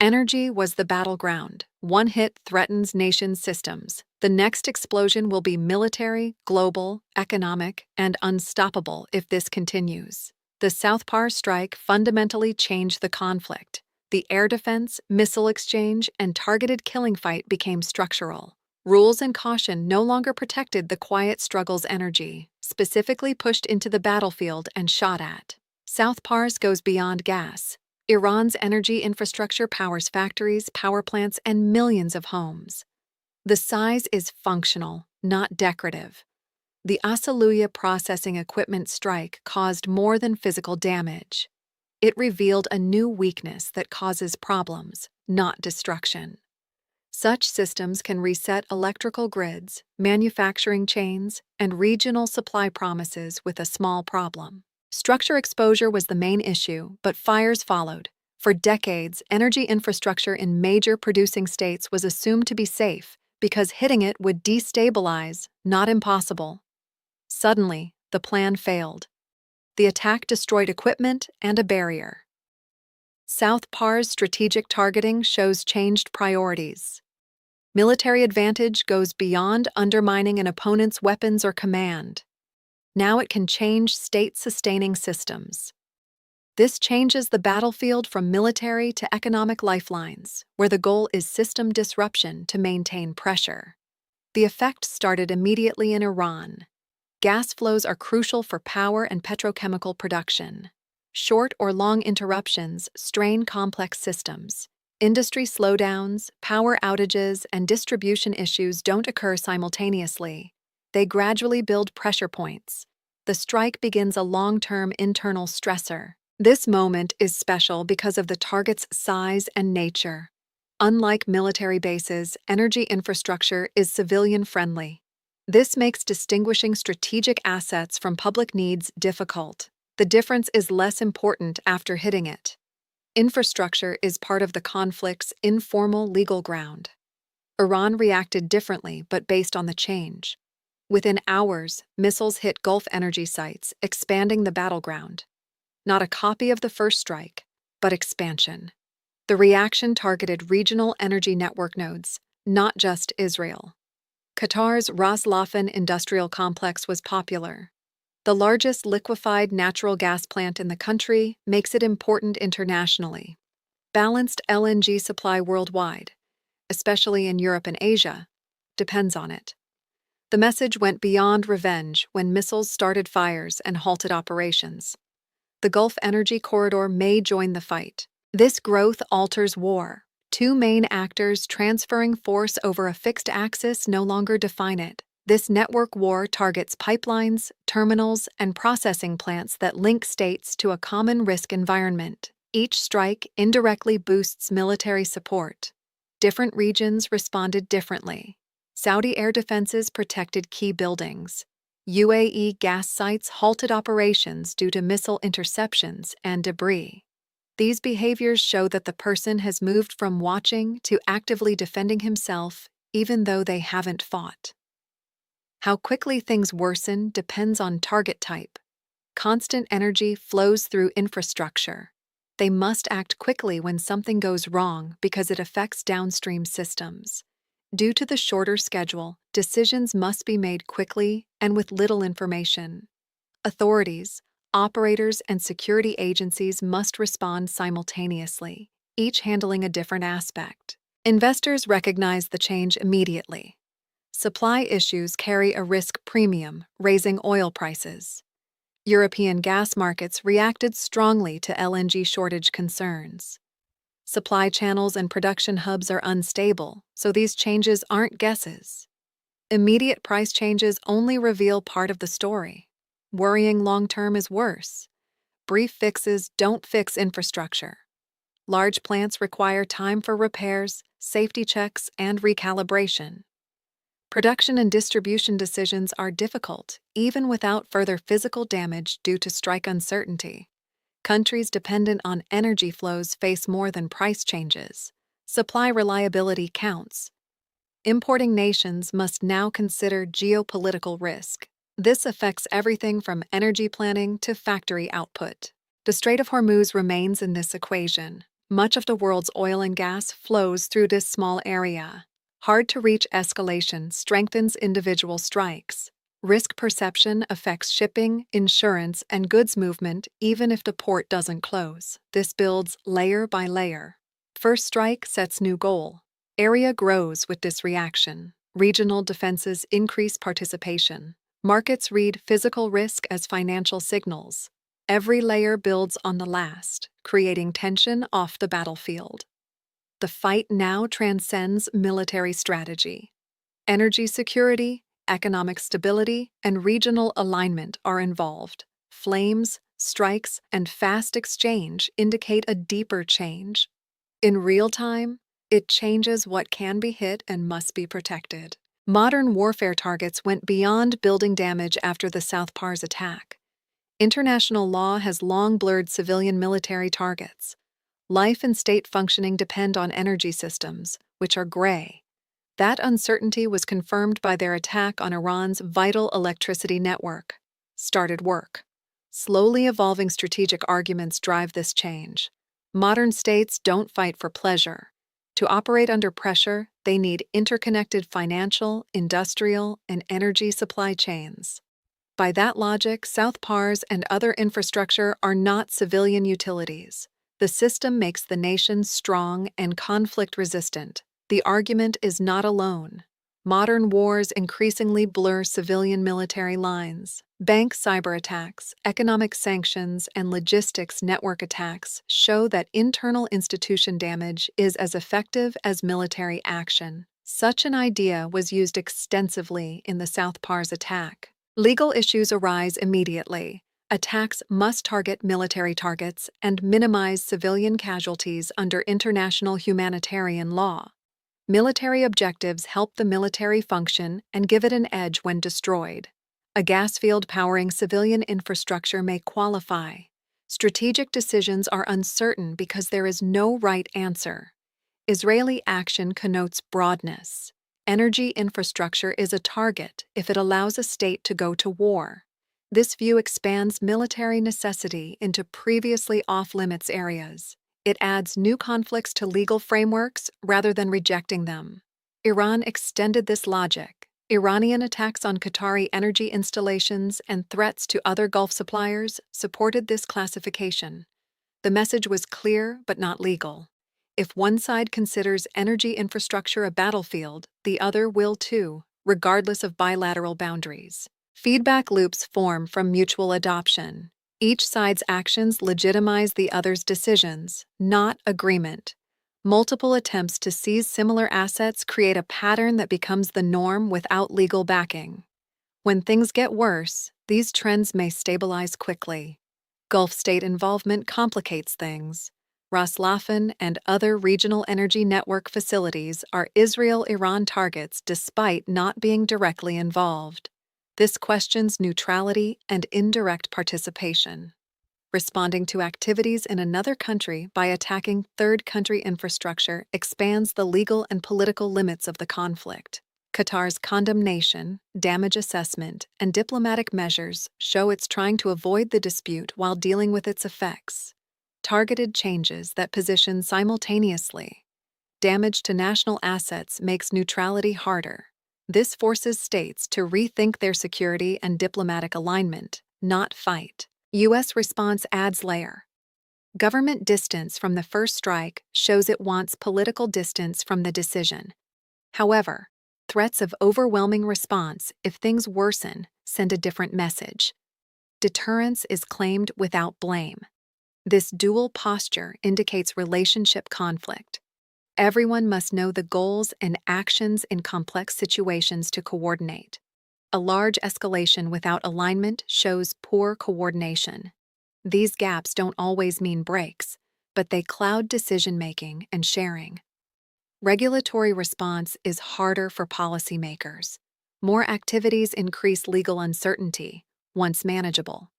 Energy was the battleground. One hit threatens nation systems. The next explosion will be military, global, economic, and unstoppable if this continues. The South PARS strike fundamentally changed the conflict. The air defense, missile exchange, and targeted killing fight became structural. Rules and caution no longer protected the quiet struggle's energy, specifically pushed into the battlefield and shot at. South PARS goes beyond gas. Iran's energy infrastructure powers factories, power plants, and millions of homes. The size is functional, not decorative. The Asaluya processing equipment strike caused more than physical damage. It revealed a new weakness that causes problems, not destruction. Such systems can reset electrical grids, manufacturing chains, and regional supply promises with a small problem. Structure exposure was the main issue, but fires followed. For decades, energy infrastructure in major producing states was assumed to be safe because hitting it would destabilize, not impossible. Suddenly, the plan failed. The attack destroyed equipment and a barrier. South PARS strategic targeting shows changed priorities. Military advantage goes beyond undermining an opponent's weapons or command. Now it can change state-sustaining systems. This changes the battlefield from military to economic lifelines, where the goal is system disruption to maintain pressure. The effect started immediately in Iran. Gas flows are crucial for power and petrochemical production. Short or long interruptions strain complex systems. Industry slowdowns, power outages, and distribution issues don't occur simultaneously. They gradually build pressure points. The strike begins a long-term internal stressor. This moment is special because of the target's size and nature. Unlike military bases, energy infrastructure is civilian-friendly. This makes distinguishing strategic assets from public needs difficult. The difference is less important after hitting it. Infrastructure is part of the conflict's informal legal ground. Iran reacted differently, but based on the change. Within hours, missiles hit Gulf energy sites, expanding the battleground. Not a copy of the first strike, but expansion. The reaction targeted regional energy network nodes, not just Israel. Qatar's Laffan industrial complex was popular. The largest liquefied natural gas plant in the country makes it important internationally. Balanced LNG supply worldwide, especially in Europe and Asia, depends on it. The message went beyond revenge when missiles started fires and halted operations. The Gulf Energy Corridor may join the fight. This growth alters war. Two main actors transferring force over a fixed axis no longer define it. This network war targets pipelines, terminals, and processing plants that link states to a common risk environment. Each strike indirectly boosts military support. Different regions responded differently. Saudi air defenses protected key buildings. UAE gas sites halted operations due to missile interceptions and debris. These behaviors show that the person has moved from watching to actively defending himself, even though they haven't fought. How quickly things worsen depends on target type. Constant energy flows through infrastructure. They must act quickly when something goes wrong because it affects downstream systems. Due to the shorter schedule, decisions must be made quickly and with little information. Authorities, operators, and security agencies must respond simultaneously, each handling a different aspect. Investors recognize the change immediately. Supply issues carry a risk premium, raising oil prices. European gas markets reacted strongly to LNG shortage concerns. Supply channels and production hubs are unstable, so these changes aren't guesses. Immediate price changes only reveal part of the story. Worrying long-term is worse. Brief fixes don't fix infrastructure. Large plants require time for repairs, safety checks, and recalibration. Production and distribution decisions are difficult, even without further physical damage due to strike uncertainty. Countries dependent on energy flows face more than price changes. Supply reliability counts. Importing nations must now consider geopolitical risk. This affects everything from energy planning to factory output. The Strait of Hormuz remains in this equation. Much of the world's oil and gas flows through this small area. Hard-to-reach escalation strengthens individual strikes. Risk perception affects shipping, insurance, and goods movement even if the port doesn't close. This builds layer by layer. First strike sets new goal. Area grows with this reaction. Regional defenses increase participation. Markets read physical risk as financial signals. Every layer builds on the last, creating tension off the battlefield. The fight now transcends military strategy. Energy security, economic stability, and regional alignment are involved. Flames, strikes, and fast exchange indicate a deeper change. In real time, it changes what can be hit and must be protected. Modern warfare targets went beyond building damage after the South PARS attack. International law has long blurred civilian military targets. Life and state functioning depend on energy systems, which are gray. That uncertainty was confirmed by their attack on Iran's vital electricity network. Started work. Slowly evolving strategic arguments drive this change. Modern states don't fight for pleasure. To operate under pressure, they need interconnected financial, industrial, and energy supply chains. By that logic, South PARS and other infrastructure are not civilian utilities. The system makes the nation strong and conflict-resistant. The argument is not alone. Modern wars increasingly blur civilian military lines. Bank cyber attacks, economic sanctions, and logistics network attacks show that internal institution damage is as effective as military action. Such an idea was used extensively in the South PARS attack. Legal issues arise immediately. Attacks must target military targets and minimize civilian casualties under international humanitarian law. Military objectives help the military function and give it an edge when destroyed. A gas field powering civilian infrastructure may qualify. Strategic decisions are uncertain because there is no right answer. Israeli action connotes broadness. Energy infrastructure is a target if it allows a state to go to war. This view expands military necessity into previously off-limits areas. It adds new conflicts to legal frameworks rather than rejecting them. Iran extended this logic. Iranian attacks on Qatari energy installations and threats to other Gulf suppliers supported this classification. The message was clear but not legal. If one side considers energy infrastructure a battlefield, the other will too, regardless of bilateral boundaries. Feedback loops form from mutual adoption. Each side's actions legitimize the other's decisions, not agreement. Multiple attempts to seize similar assets create a pattern that becomes the norm without legal backing. When things get worse, these trends may stabilize quickly. Gulf state involvement complicates things. Laffan and other regional energy network facilities are Israel-Iran targets despite not being directly involved. This questions neutrality and indirect participation. Responding to activities in another country by attacking third country infrastructure expands the legal and political limits of the conflict. Qatar's condemnation, damage assessment, and diplomatic measures show it's trying to avoid the dispute while dealing with its effects. Targeted changes that position simultaneously. Damage to national assets makes neutrality harder. This forces states to rethink their security and diplomatic alignment, not fight. U.S. response adds layer. Government distance from the first strike shows it wants political distance from the decision. However, threats of overwhelming response if things worsen send a different message. Deterrence is claimed without blame. This dual posture indicates relationship conflict. Everyone must know the goals and actions in complex situations to coordinate. A large escalation without alignment shows poor coordination. These gaps don't always mean breaks, but they cloud decision-making and sharing. Regulatory response is harder for policymakers. More activities increase legal uncertainty, once manageable.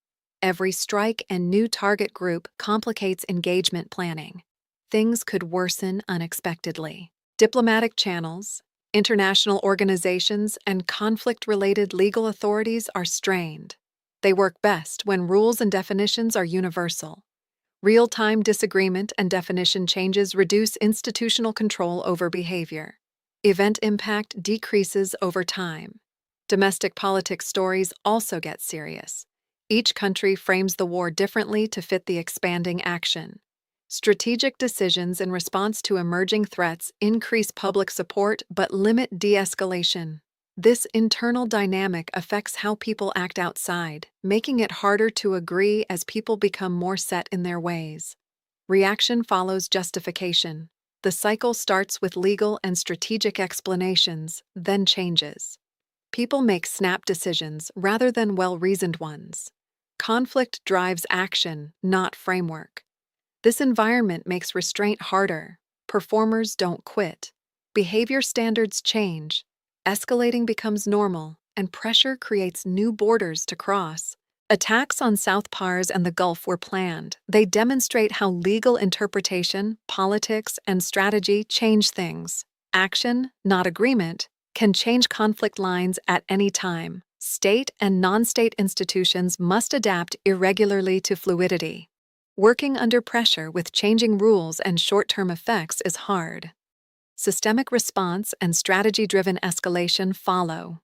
Every strike and new target group complicates engagement planning. Things could worsen unexpectedly. Diplomatic channels, international organizations, and conflict-related legal authorities are strained. They work best when rules and definitions are universal. Real-time disagreement and definition changes reduce institutional control over behavior. Event impact decreases over time. Domestic politics stories also get serious. Each country frames the war differently to fit the expanding action. Strategic decisions in response to emerging threats increase public support but limit de-escalation. This internal dynamic affects how people act outside, making it harder to agree as people become more set in their ways. Reaction follows justification. The cycle starts with legal and strategic explanations, then changes. People make snap decisions rather than well-reasoned ones. Conflict drives action, not framework. This environment makes restraint harder. Performers don't quit. Behavior standards change. Escalating becomes normal, and pressure creates new borders to cross. Attacks on South PARS and the Gulf were planned. They demonstrate how legal interpretation, politics, and strategy change things. Action, not agreement, can change conflict lines at any time. State and non-state institutions must adapt irregularly to fluidity. Working under pressure with changing rules and short-term effects is hard. Systemic response and strategy-driven escalation follow.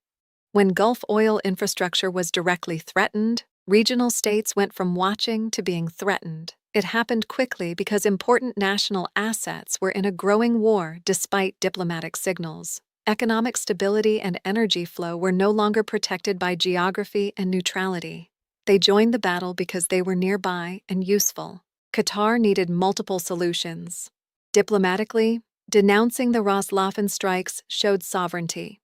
When Gulf oil infrastructure was directly threatened, regional states went from watching to being threatened. It happened quickly because important national assets were in a growing war despite diplomatic signals. Economic stability and energy flow were no longer protected by geography and neutrality. They joined the battle because they were nearby and useful. Qatar needed multiple solutions. Diplomatically, denouncing the Laffan strikes showed sovereignty.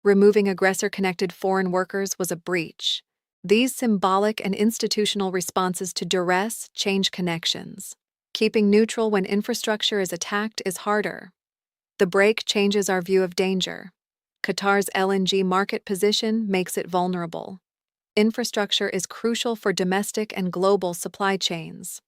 Removing aggressor-connected foreign workers was a breach. These symbolic and institutional responses to duress change connections. Keeping neutral when infrastructure is attacked is harder. The break changes our view of danger. Qatar's LNG market position makes it vulnerable. Infrastructure is crucial for domestic and global supply chains.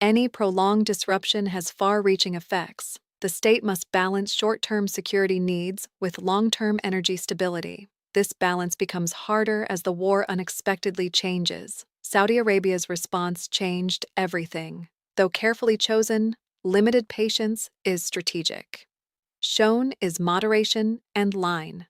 Any prolonged disruption has far-reaching effects. The state must balance short-term security needs with long-term energy stability. This balance becomes harder as the war unexpectedly changes. Saudi Arabia's response changed everything. Though carefully chosen, limited patience is strategic. Shown is moderation and line.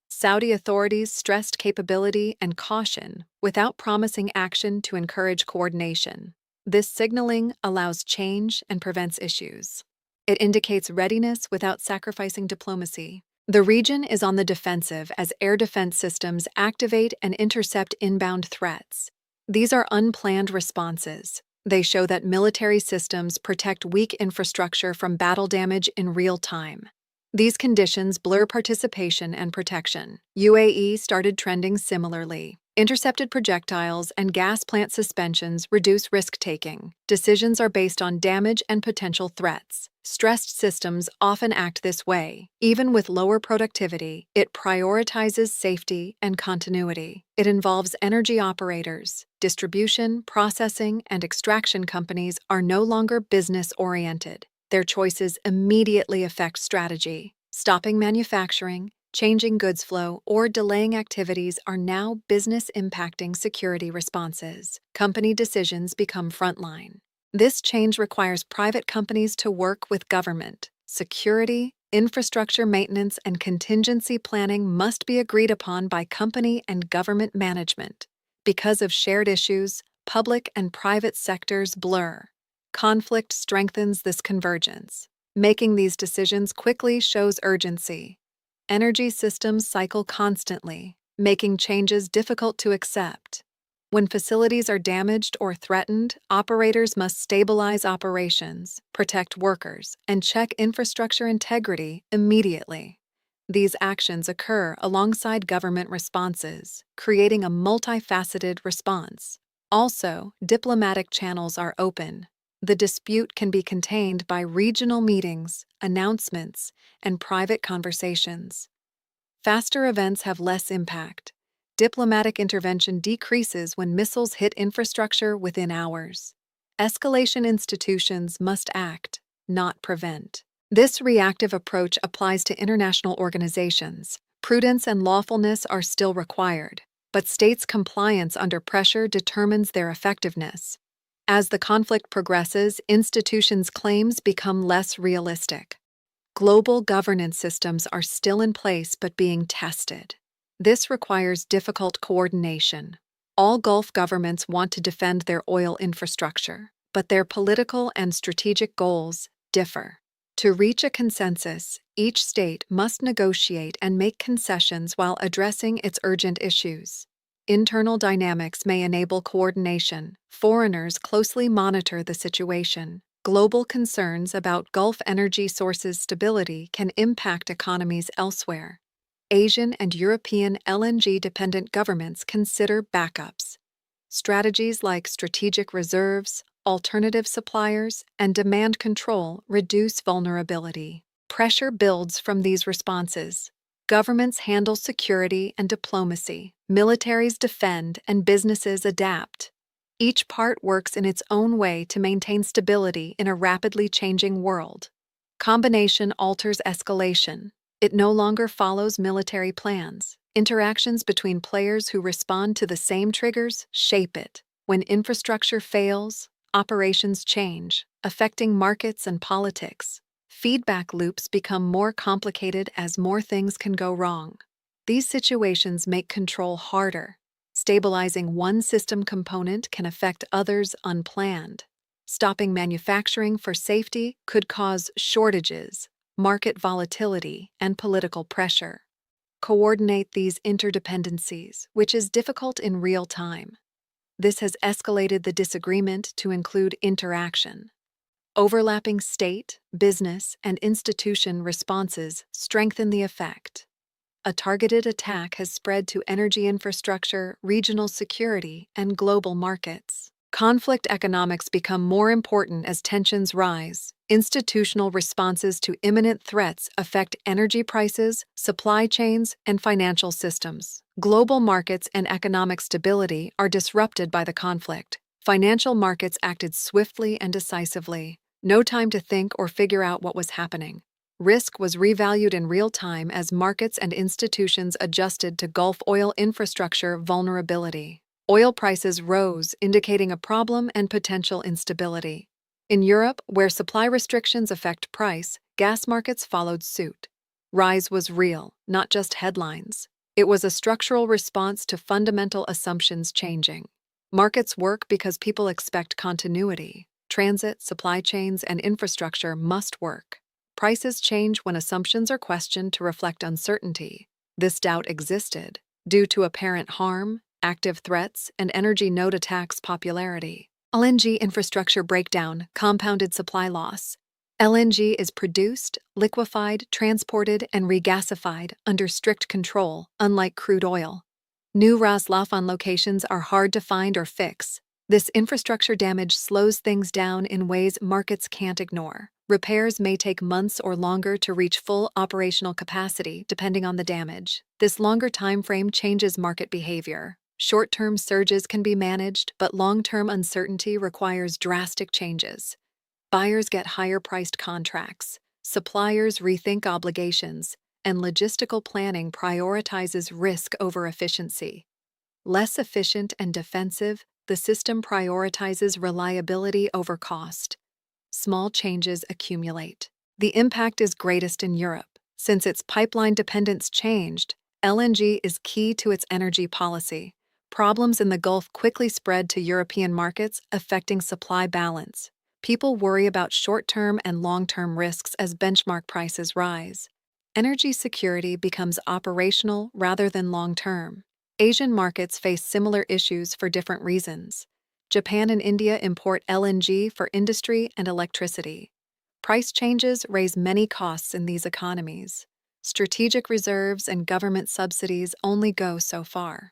Saudi authorities stressed capability and caution without promising action to encourage coordination. This signaling allows change and prevents issues. It indicates readiness without sacrificing diplomacy. The region is on the defensive as air defense systems activate and intercept inbound threats. These are unplanned responses. They show that military systems protect weak infrastructure from battle damage in real time. These conditions blur participation and protection. UAE started trending similarly. Intercepted projectiles and gas plant suspensions reduce risk-taking. Decisions are based on damage and potential threats. Stressed systems often act this way. Even with lower productivity, it prioritizes safety and continuity. It involves energy operators. Distribution, processing, and extraction companies are no longer business-oriented. Their choices immediately affect strategy. Stopping manufacturing, changing goods flow, or delaying activities are now business-impacting security responses. Company decisions become frontline. This change requires private companies to work with government. Security, infrastructure maintenance, and contingency planning must be agreed upon by company and government management. Because of shared issues, public and private sectors blur. Conflict strengthens this convergence. Making these decisions quickly shows urgency. Energy systems cycle constantly, making changes difficult to accept. When facilities are damaged or threatened, operators must stabilize operations, protect workers, and check infrastructure integrity immediately. These actions occur alongside government responses, creating a multifaceted response. Also, diplomatic channels are open. The dispute can be contained by regional meetings, announcements, and private conversations. Faster events have less impact. Diplomatic intervention decreases when missiles hit infrastructure within hours. Escalation institutions must act, not prevent. This reactive approach applies to international organizations. Prudence and lawfulness are still required, but states' compliance under pressure determines their effectiveness. As the conflict progresses, institutions' claims become less realistic. Global governance systems are still in place but being tested. This requires difficult coordination. All Gulf governments want to defend their oil infrastructure, but their political and strategic goals differ. To reach a consensus, each state must negotiate and make concessions while addressing its urgent issues. Internal dynamics may enable coordination. Foreigners closely monitor the situation. Global concerns about Gulf energy sources' stability can impact economies elsewhere. Asian and European LNG-dependent governments consider backups. Strategies like strategic reserves, alternative suppliers, and demand control reduce vulnerability. Pressure builds from these responses. Governments handle security and diplomacy. Militaries defend and businesses adapt. Each part works in its own way to maintain stability in a rapidly changing world. Combination alters escalation. It no longer follows military plans. Interactions between players who respond to the same triggers shape it. When infrastructure fails, operations change, affecting markets and politics. Feedback loops become more complicated as more things can go wrong. These situations make control harder. Stabilizing one system component can affect others unplanned. Stopping manufacturing for safety could cause shortages, market volatility, and political pressure. Coordinate these interdependencies, which is difficult in real time. This has escalated the disagreement to include interaction. Overlapping state, business, and institution responses strengthen the effect. A targeted attack has spread to energy infrastructure, regional security, and global markets. Conflict economics become more important as tensions rise. Institutional responses to imminent threats affect energy prices, supply chains, and financial systems. Global markets and economic stability are disrupted by the conflict. Financial markets acted swiftly and decisively. No time to think or figure out what was happening. Risk was revalued in real time as markets and institutions adjusted to Gulf oil infrastructure vulnerability. Oil prices rose, indicating a problem and potential instability. In Europe, where supply restrictions affect price, gas markets followed suit. Rise was real, not just headlines. It was a structural response to fundamental assumptions changing. Markets work because people expect continuity. Transit, supply chains, and infrastructure must work. Prices change when assumptions are questioned to reflect uncertainty. This doubt existed due to apparent harm, active threats, and energy node attacks' popularity. LNG infrastructure breakdown, compounded supply loss. LNG is produced, liquefied, transported, and regasified under strict control, unlike crude oil. New Laffan locations are hard to find or fix. This infrastructure damage slows things down in ways markets can't ignore. Repairs may take months or longer to reach full operational capacity, depending on the damage. This longer time frame changes market behavior. Short-term surges can be managed, but long-term uncertainty requires drastic changes. Buyers get higher-priced contracts. Suppliers rethink obligations, and logistical planning prioritizes risk over efficiency. Less efficient and defensive, the system prioritizes reliability over cost. Small changes accumulate. The impact is greatest in Europe. Since its pipeline dependence changed, LNG is key to its energy policy. Problems in the Gulf quickly spread to European markets, affecting supply balance. People worry about short-term and long-term risks as benchmark prices rise. Energy security becomes operational rather than long-term. Asian markets face similar issues for different reasons. Japan and India import LNG for industry and electricity. Price changes raise many costs in these economies. Strategic reserves and government subsidies only go so far.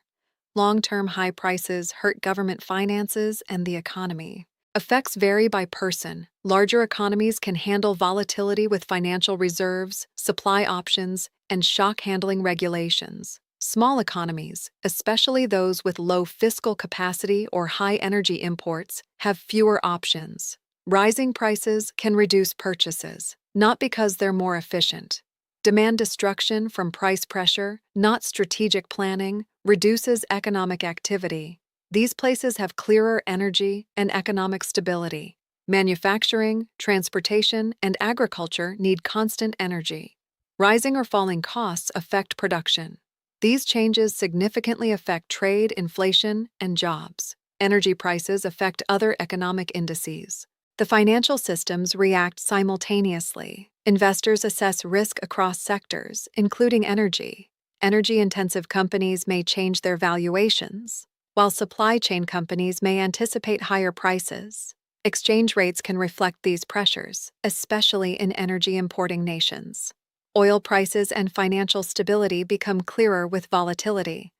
Long-term high prices hurt government finances and the economy. Effects vary by person. Larger economies can handle volatility with financial reserves, supply options, and shock-handling regulations. Small economies, especially those with low fiscal capacity or high energy imports, have fewer options. Rising prices can reduce purchases, not because they're more efficient. Demand destruction from price pressure, not strategic planning, reduces economic activity. These places have clearer energy and economic stability. Manufacturing, transportation, and agriculture need constant energy. Rising or falling costs affect production. These changes significantly affect trade, inflation, and jobs. Energy prices affect other economic indices. The financial systems react simultaneously. Investors assess risk across sectors, including energy. Energy-intensive companies may change their valuations, while supply chain companies may anticipate higher prices. Exchange rates can reflect these pressures, especially in energy-importing nations. Oil prices and financial stability become clearer with volatility.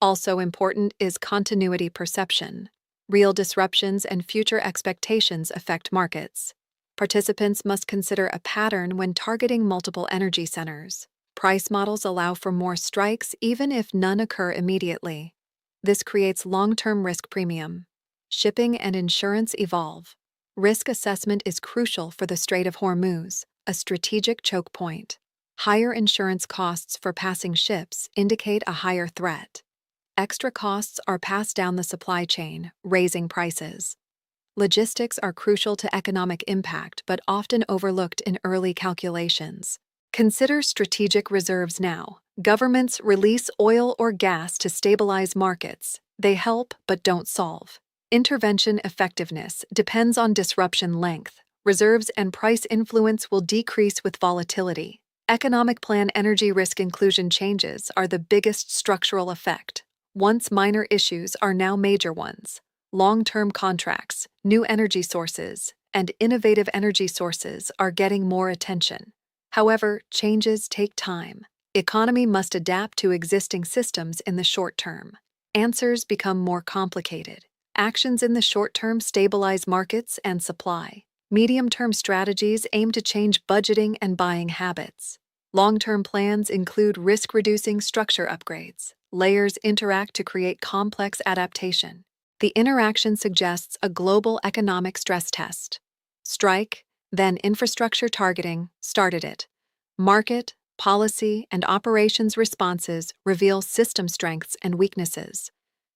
Also important is continuity perception. Real disruptions and future expectations affect markets. Participants must consider a pattern when targeting multiple energy centers. Price models allow for more strikes even if none occur immediately. This creates long-term risk premium. Shipping and insurance evolve. Risk assessment is crucial for the Strait of Hormuz, a strategic choke point. Higher insurance costs for passing ships indicate a higher threat. Extra costs are passed down the supply chain, raising prices. Logistics are crucial to economic impact but often overlooked in early calculations. Consider strategic reserves now. Governments release oil or gas to stabilize markets. They help but don't solve. Intervention effectiveness depends on disruption length. Reserves and price influence will decrease with volatility. Economic plan energy risk inclusion changes are the biggest structural effect. Once minor issues are now major ones. Long-term contracts, new energy sources, and innovative energy sources are getting more attention. However, changes take time. Economy must adapt to existing systems in the short term. Answers become more complicated. Actions in the short term stabilize markets and supply. Medium-term strategies aim to change budgeting and buying habits. Long-term plans include risk-reducing structure upgrades. Layers interact to create complex adaptation. The interaction suggests a global economic stress test. Strike, then infrastructure targeting, started it. Market, policy, and operations responses reveal system strengths and weaknesses.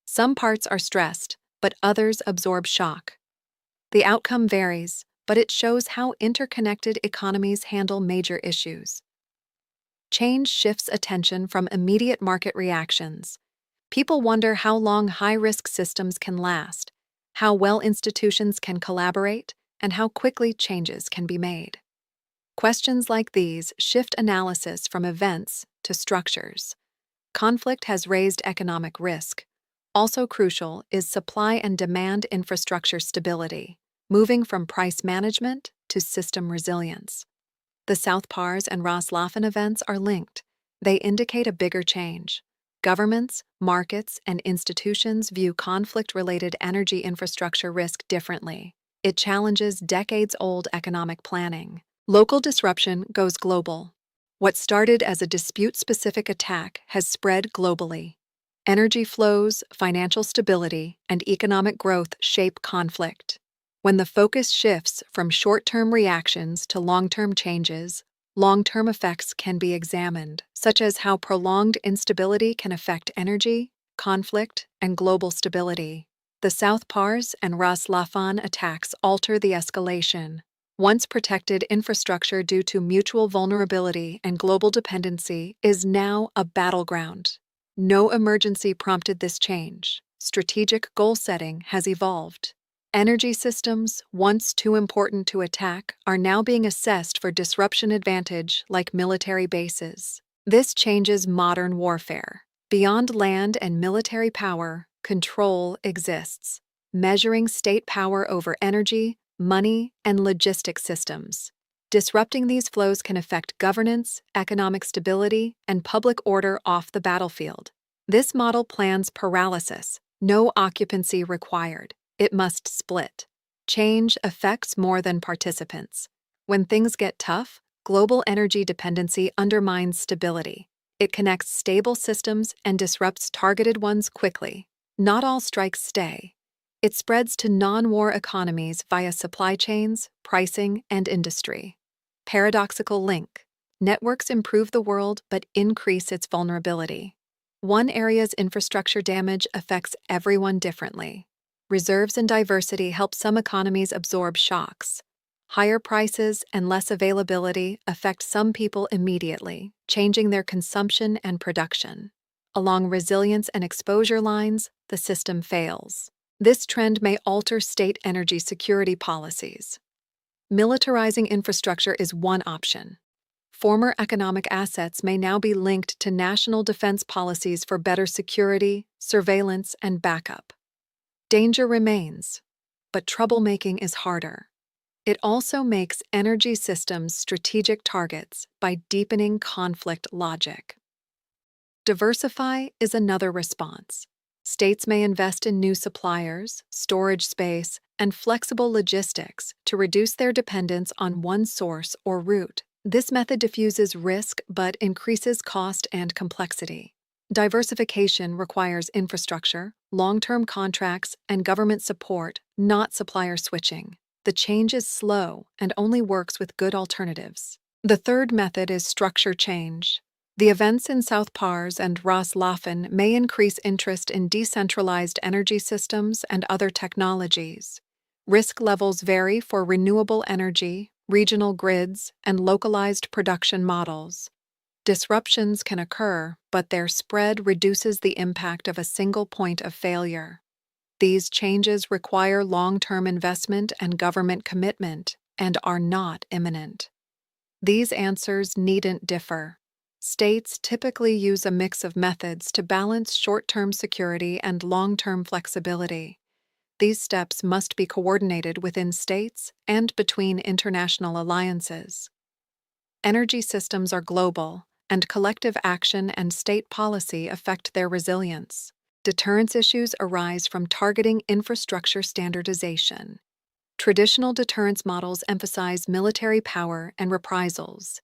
Some parts are stressed, but others absorb shock. The outcome varies, but it shows how interconnected economies handle major issues. Change shifts attention from immediate market reactions. People wonder how long high-risk systems can last, how well institutions can collaborate, and how quickly changes can be made. Questions like these shift analysis from events to structures. Conflict has raised economic risk. Also crucial is supply and demand infrastructure stability, moving from price management to system resilience. The South PARS and Laffan events are linked. They indicate a bigger change. Governments, markets, and institutions view conflict-related energy infrastructure risk differently. It challenges decades-old economic planning. Local disruption goes global. What started as a dispute-specific attack has spread globally. Energy flows, financial stability, and economic growth shape conflict. When the focus shifts from short-term reactions to long-term changes, long-term effects can be examined, such as how prolonged instability can affect energy, conflict, and global stability. The South PARS and Laffan attacks alter the escalation. Once protected infrastructure due to mutual vulnerability and global dependency is now a battleground. No emergency prompted this change. Strategic goal setting has evolved. Energy systems, once too important to attack, are now being assessed for disruption advantage like military bases. This changes modern warfare. Beyond land and military power, control exists, measuring state power over energy, money, and logistic systems. Disrupting these flows can affect governance, economic stability, and public order off the battlefield. This model plans paralysis, no occupancy required. It must split. Change affects more than participants. When things get tough, global energy dependency undermines stability. It connects stable systems and disrupts targeted ones quickly. Not all strikes stay. It spreads to non-war economies via supply chains, pricing, and industry. Paradoxical link. Networks improve the world but increase its vulnerability. One area's infrastructure damage affects everyone differently. Reserves and diversity help some economies absorb shocks. Higher prices and less availability affect some people immediately, changing their consumption and production. Along resilience and exposure lines, the system fails. This trend may alter state energy security policies. Militarizing infrastructure is one option. Former economic assets may now be linked to national defense policies for better security, surveillance, and backup. Danger remains, but troublemaking is harder. It also makes energy systems strategic targets by deepening conflict logic. Diversify is another response. States may invest in new suppliers, storage space, and flexible logistics to reduce their dependence on one source or route. This method diffuses risk but increases cost and complexity. Diversification requires infrastructure, long-term contracts, and government support, not supplier switching. The change is slow and only works with good alternatives. The third method is structure change. The events in South PARS and Ras Laffan may increase interest in decentralized energy systems and other technologies. Risk levels vary for renewable energy, regional grids, and localized production models. Disruptions can occur, but their spread reduces the impact of a single point of failure. These changes require long-term investment and government commitment and are not imminent. These answers needn't differ. States typically use a mix of methods to balance short-term security and long-term flexibility. These steps must be coordinated within states and between international alliances. Energy systems are global, and collective action and state policy affect their resilience. Deterrence issues arise from targeting infrastructure standardization. Traditional deterrence models emphasize military power and reprisals.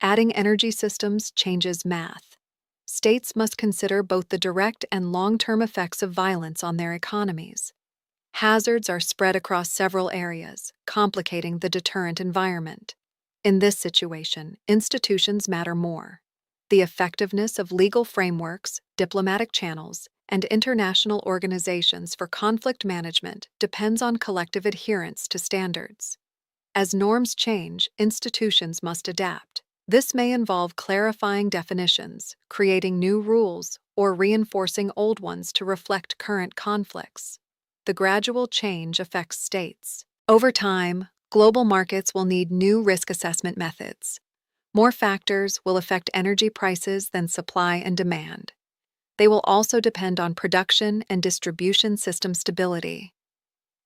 Adding energy systems changes math. States must consider both the direct and long-term effects of violence on their economies. Hazards are spread across several areas, complicating the deterrent environment. In this situation, institutions matter more. The effectiveness of legal frameworks, diplomatic channels, and international organizations for conflict management depends on collective adherence to standards. As norms change, institutions must adapt. This may involve clarifying definitions, creating new rules, or reinforcing old ones to reflect current conflicts. The gradual change affects states. Over time, global markets will need new risk assessment methods. More factors will affect energy prices than supply and demand. They will also depend on production and distribution system stability.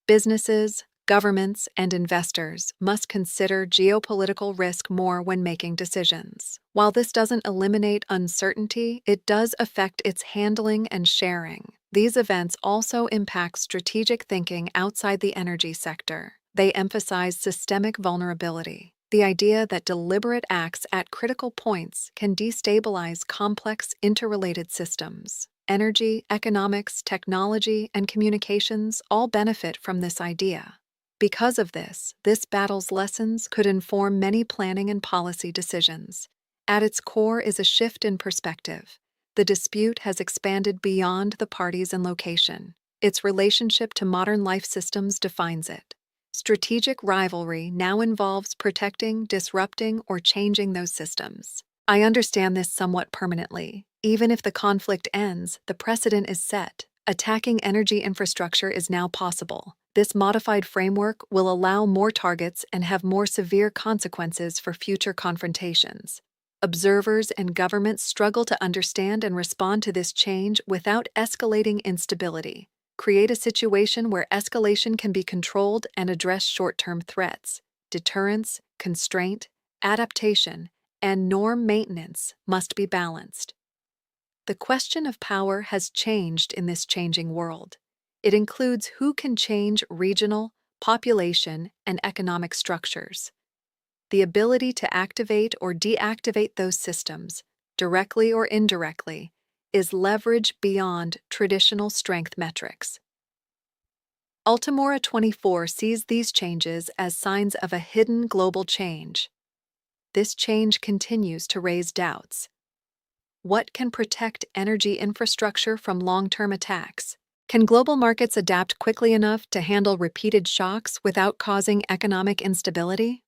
Businesses, governments, and investors must consider geopolitical risk more when making decisions. While this doesn't eliminate uncertainty, it does affect its handling and sharing. These events also impact strategic thinking outside the energy sector. They emphasize systemic vulnerability, the idea that deliberate acts at critical points can destabilize complex interrelated systems. Energy, economics, technology, and communications all benefit from this idea. Because of this battle's lessons could inform many planning and policy decisions. At its core is a shift in perspective. The dispute has expanded beyond the parties and location. Its relationship to modern life systems defines it. Strategic rivalry now involves protecting, disrupting, or changing those systems. I understand this somewhat permanently. Even if the conflict ends, the precedent is set. Attacking energy infrastructure is now possible. This modified framework will allow more targets and have more severe consequences for future confrontations. Observers and governments struggle to understand and respond to this change without escalating instability. Create a situation where escalation can be controlled and address short-term threats. Deterrence, constraint, adaptation, and norm maintenance must be balanced. The question of power has changed in this changing world. It includes who can change regional, population, and economic structures. The ability to activate or deactivate those systems, directly or indirectly, is leverage beyond traditional strength metrics. Altamora 24 sees these changes as signs of a hidden global change. This change continues to raise doubts. What can protect energy infrastructure from long-term attacks? Can global markets adapt quickly enough to handle repeated shocks without causing economic instability?